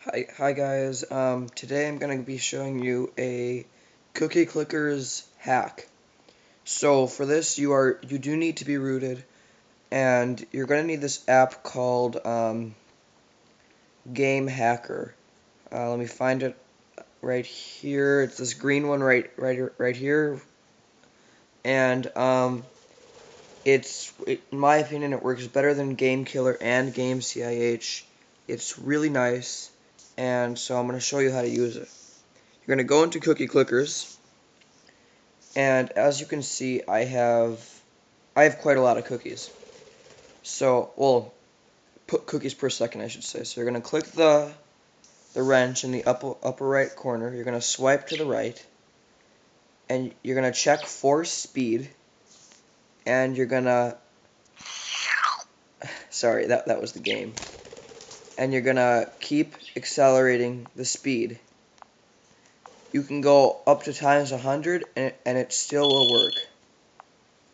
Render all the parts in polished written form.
Hi guys. Today I'm going to be showing you a Cookie Clickers hack. So for this, you do need to be rooted, and you're going to need this app called Game Hacker. Let me find it right here. It's this green one right here, and in my opinion, it works better than Game Killer and Game CIH. It's really nice, and so I'm going to show you how to use it. You're going to go into Cookie Clickers, and as you can see, I have quite a lot of cookies. So, well, put cookies per second, I should say. So you're going to click the wrench in the upper right corner. You're going to swipe to the right, and you're going to check force speed, and you're going to sorry, that was the game. And you're going to keep accelerating the speed. You can go up to times 100, and it still will work.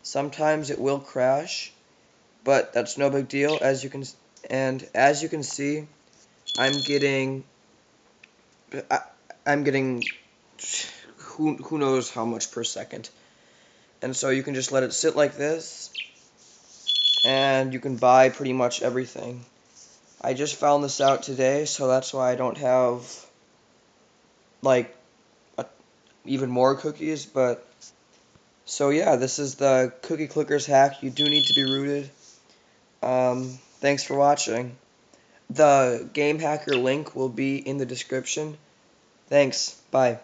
Sometimes it will crash, but that's no big deal. As you can see, I'm getting I, I'm getting who knows how much per second. And so you can just let it sit like this, and you can buy pretty much everything. I just found this out today, so that's why I don't have like a, even more cookies. But so yeah, this is the Cookie Clickers hack. You do need to be rooted. Thanks for watching. The Game Hacker link will be in the description. Thanks. Bye.